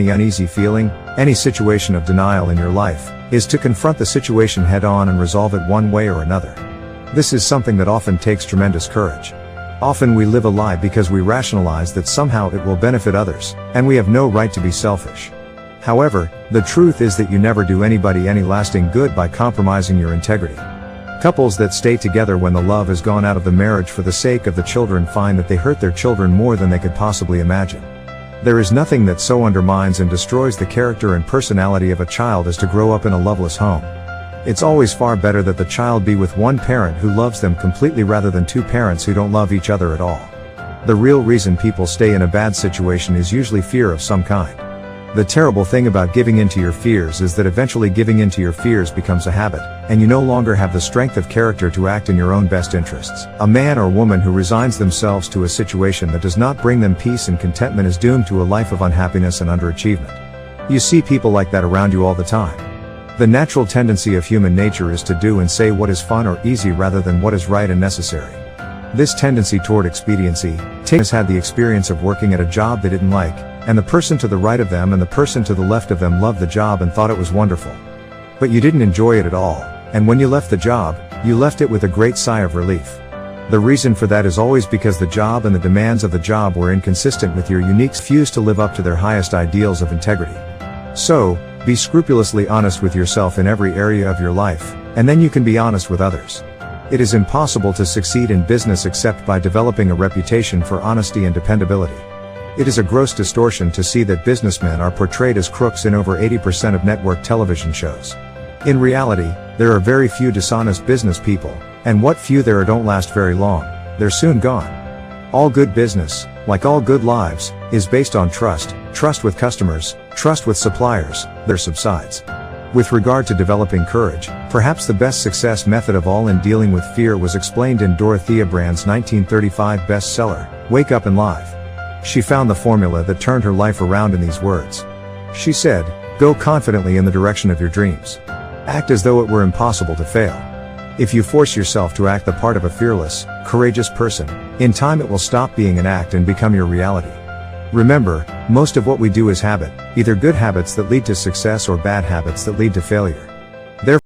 Any uneasy feeling, any situation of denial in your life, is to confront the situation head on and resolve it one way or another. This is something that often takes tremendous courage. Often we live a lie because we rationalize that somehow it will benefit others, and we have no right to be selfish. However, the truth is that you never do anybody any lasting good by compromising your integrity. Couples that stay together when the love has gone out of the marriage for the sake of the children find that they hurt their children more than they could possibly imagine. There is nothing that so undermines and destroys the character and personality of a child as to grow up in a loveless home. It's always far better that the child be with one parent who loves them completely rather than two parents who don't love each other at all. The real reason people stay in a bad situation is usually fear of some kind. The terrible thing about giving in to your fears is that eventually giving in to your fears becomes a habit, and you no longer have the strength of character to act in your own best interests. A man or woman who resigns themselves to a situation that does not bring them peace and contentment is doomed to a life of unhappiness and underachievement. You see people like that around you all the time. The natural tendency of human nature is to do and say what is fun or easy rather than what is right and necessary. This tendency toward expediency has had the experience of working at a job they didn't like, and the person to the right of them and the person to the left of them loved the job and thought it was wonderful. But you didn't enjoy it at all, and when you left the job, you left it with a great sigh of relief. The reason for that is always because the job and the demands of the job were inconsistent with your unique refuse to live up to their highest ideals of integrity. So, be scrupulously honest with yourself in every area of your life, and then you can be honest with others. It is impossible to succeed in business except by developing a reputation for honesty and dependability. It is a gross distortion to see that businessmen are portrayed as crooks in over 80% of network television shows. In reality, there are very few dishonest business people, and what few there are don't last very long, they're soon gone. All good business, like all good lives, is based on trust with customers, trust with suppliers, there subsides. With regard to developing courage, perhaps the best success method of all in dealing with fear was explained in Dorothea Brand's 1935 bestseller, Wake Up and Live. She found the formula that turned her life around in these words. She said, "Go confidently in the direction of your dreams. Act as though it were impossible to fail. If you force yourself to act the part of a fearless, courageous person, in time it will stop being an act and become your reality." Remember, most of what we do is habit, either good habits that lead to success or bad habits that lead to failure. Therefore